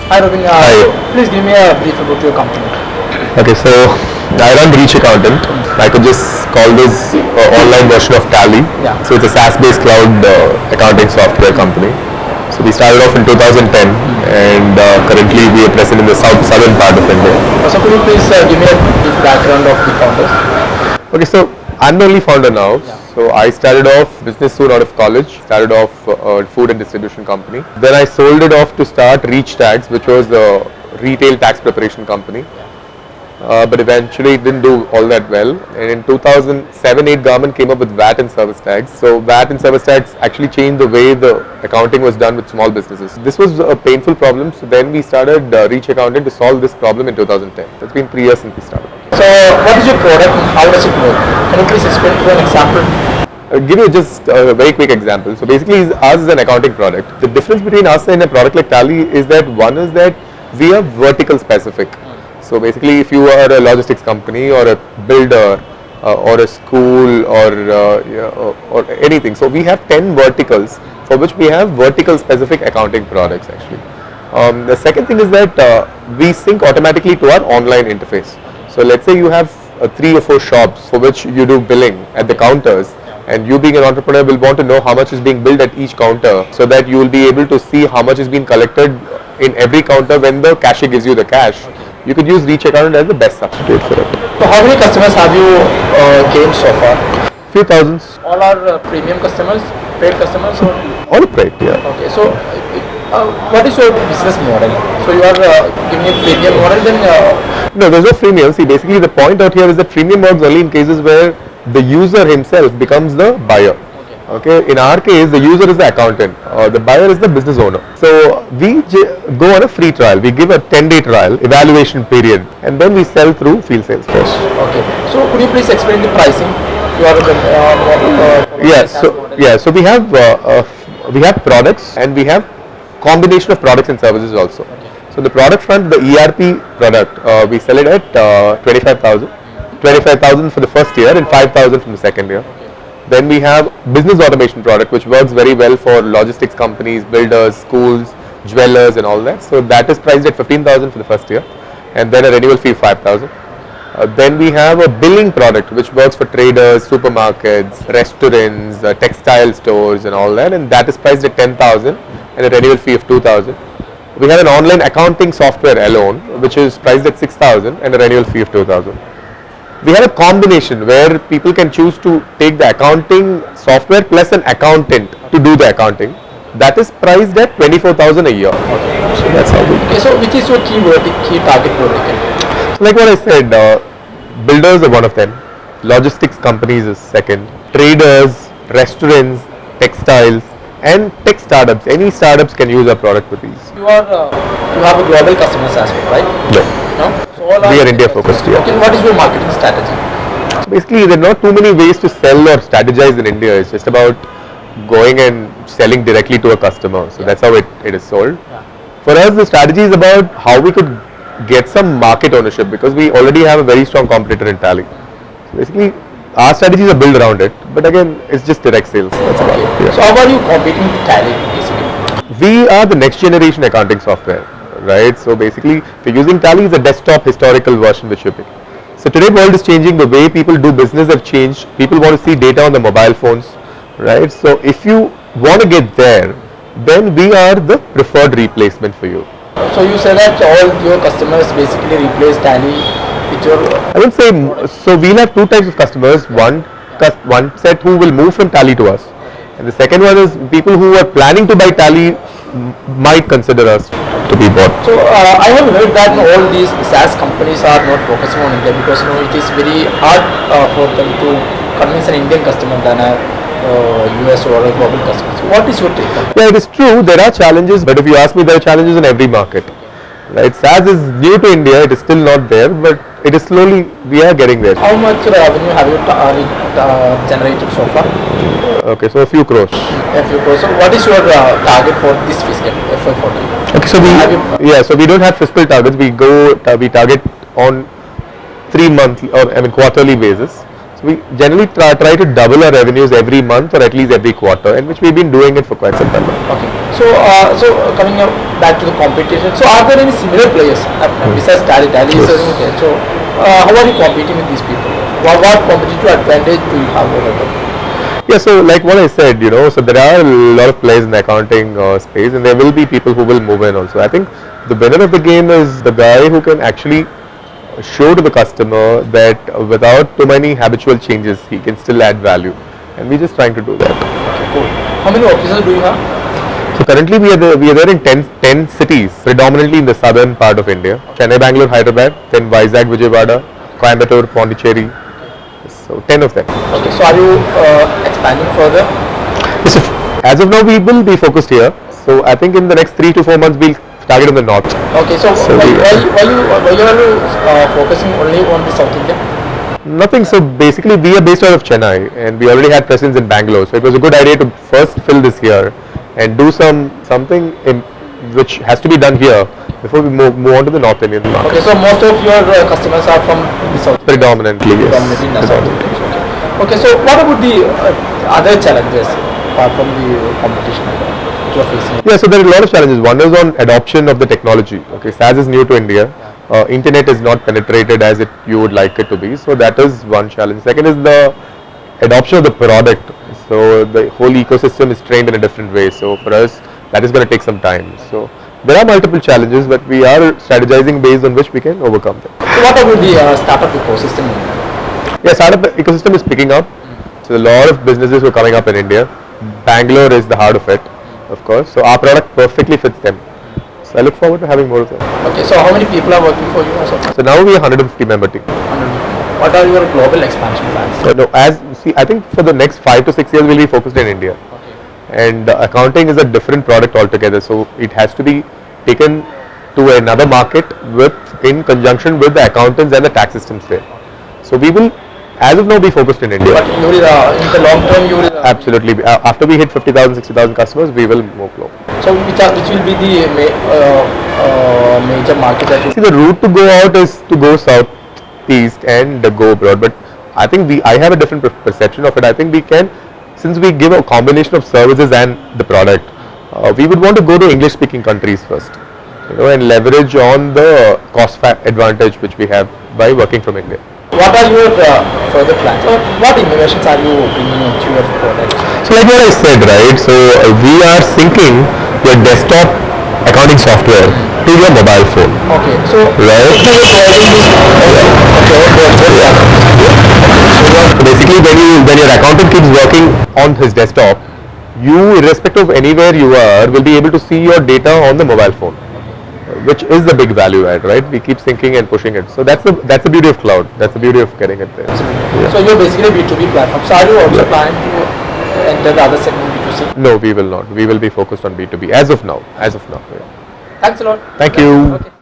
Hi Robin, Hi. please give me a brief about your company. Okay, so I run Reach Accountant. I could just call this online version of Tally. Yeah. So it's a SaaS-based cloud accounting software company. So we started off in 2010, and currently we are present in the southern part of India. So could you please give me a brief background of the founders? Okay, so I'm the only founder now. Yeah. So I started off business soon out of college. Started off a food and distribution company. Then I sold it off to start Reach Tax, which was a retail tax preparation company. But eventually it didn't do all that well. And in 2007-8, government came up with VAT and service tax. So VAT and service tax actually changed the way the accounting was done with small businesses. This was a painful problem. So then we started Reach Accountant to solve this problem in 2010. It's been 3 years since we started. So what is your product and how does it work? Can you please explain through an example? I'll give you just a very quick example. So basically ours is an accounting product. The difference between us and a product like Tally is that one is that we are vertical specific. So basically if you are a logistics company or a builder or a school or anything. So we have 10 verticals for which we have vertical specific accounting products actually. The second thing is that we sync automatically to our online interface. So let's say you have 3 or 4 shops for which you do billing at the counters, and you being an entrepreneur will want to know how much is being billed at each counter so that you will be able to see how much is being collected in every counter when the cashier gives you the cash. You could use Reach Accountant as the best substitute for it. So how many customers have you gained so far? Few thousands. All are premium customers, paid customers or? All right, yeah. Okay, so what is your business model? So you are giving a freemium model then? No, there's no freemium. See, basically the point out here is that freemium works only in cases where the user himself becomes the buyer. Okay, in our case, the user is the accountant, the buyer is the business owner. So we go on a free trial. We give a 10-day trial, evaluation period, and then we sell through field sales force. Okay, so could you please explain the pricing? You are So we have products and we have combination of products and services also. Okay. So the product front, the ERP product, we sell it at 25,000. 25,000 for the first year and 5,000 from the second year. Okay. Then we have business automation product, which works very well for logistics companies, builders, schools, jewelers and all that. So that is priced at 15,000 for the first year and then a renewal fee of 5,000. Then we have a billing product which works for traders, supermarkets, restaurants, textile stores and all that, and that is priced at 10,000 and a renewal fee of 2,000. We have an online accounting software alone which is priced at 6,000 and a renewal fee of 2,000. We have a combination where people can choose to take the accounting software plus an accountant to do the accounting. That is priced at 24,000 a year. Okay. So that's how we. Okay, so which is your key target vertical? So like what I said, builders are one of them. Logistics companies is second. Traders, restaurants, textiles, and tech startups. Any startups can use our product with these. You have a global customers as well, right? No. So all We are India focused here. Okay, what is your marketing strategy? So basically, there are not too many ways to sell or strategize in India. It's just about going and selling directly to a customer. So that's how it is sold. Yeah. For us, the strategy is about how we could get some market ownership because we already have a very strong competitor in Tally. So basically, our strategies are built around it. But again, it's just direct sales. That's about it. Yeah. So how are you competing with Tally basically? We are the next generation accounting software, right? So basically, if you're using Tally, it's a desktop historical version which you pick. So today, world is changing. The way people do business have changed. People want to see data on the mobile phones, right? So if you want to get there, then we are the preferred replacement for you. So you say that all your customers basically replace Tally with your... I would say, so we'll have 2 types of customers. One set who will move from Tally to us. And the second one is people who are planning to buy Tally might consider us to be bought. So I have heard that all these SaaS companies are not focusing on India because it is very hard for them to convince an Indian customer than a US or a global customer. So what is your take on that? Yeah, it is true. There are challenges, but if you ask me, there are challenges in every market. Right? SaaS is new to India. It is still not there, but it is slowly. We are getting there. How much revenue have you generated so far? Okay, so a few crores. A few crores. So what is your target for this fiscal FY14? Okay, so we don't have fiscal targets. We target on 3 monthly or quarterly basis. So we generally try to double our revenues every month or at least every quarter, and which we've been doing it for quite some time now. Okay. So coming up back to the competition, so are there any similar players besides Tally? Tally is okay. So how are you competing with these people? What competitive advantage do you have over them? Yeah, so like what I said, so there are a lot of players in the accounting space, and there will be people who will move in also. I think the winner of the game is the guy who can actually show to the customer that without too many habitual changes, he can still add value, and we're just trying to do that. Okay, cool. How many offices do you have? So currently we are there in 10 cities, predominantly in the southern part of India. Chennai, Bangalore, Hyderabad, then Vizag, Vijayawada, Coimbatore, Pondicherry. So 10 of them. Okay, so are you expanding further? Yes, so as of now we will be focused here. So I think in the next 3 to 4 months we'll target in the north. Okay, so why you are focusing only on the South India? Nothing. So basically we are based out of Chennai, and we already had presence in Bangalore. So it was a good idea to first fill this here and do something which has to be done here before we move on to the North Indian market. Okay, so most of your customers are from the South. Predominantly, yes. Predominantly in the South India. Okay, so what about the other challenges apart from the competition that you are facing? Yeah, so there are a lot of challenges. One is on adoption of the technology. Okay, SaaS is new to India. Internet is not penetrated as you would like it to be. So that is one challenge. Second is the adoption of the product. So the whole ecosystem is trained in a different way. So for us, that is going to take some time. So there are multiple challenges, but we are strategizing based on which we can overcome them. So what about the startup ecosystem? Yeah, startup ecosystem is picking up. So a lot of businesses were coming up in India. Bangalore is the heart of it, of course. So our product perfectly fits them. So I look forward to having more of them. Okay, so how many people are working for you? So now we are 150 member team. 150. What are your global expansion plans? So no, I think for the next 5 to 6 years we'll be focused in India. Okay. And accounting is a different product altogether. So it has to be taken to another market in conjunction with the accountants and the tax systems there. So we will, as of now, be focused in India. But you will, in the long term, you will... Absolutely. After we hit 50,000, 60,000 customers, we will move global. So which will be the major market that you... See, the route to go out is to go southeast and go abroad. But I think I have a different perception of it. I think we can, since we give a combination of services and the product, we would want to go to English-speaking countries first, and leverage on the cost advantage which we have by working from India. What are your further plans? Or what innovations are you bringing into your product? So like what I said, right? So we are syncing your desktop accounting software to your mobile phone. Okay, so right? So basically, when your accountant keeps working on his desktop, you, irrespective of anywhere you are, will be able to see your data on the mobile phone, which is the big value add, right? We keep syncing and pushing it. So that's the beauty of cloud. That's the beauty of getting it there. Yeah. So you're basically B2B platform. So are you also planning to enter the other segment B2C? No, we will not. We will be focused on B2B as of now. Yeah. Thanks a lot. Thank you. Okay.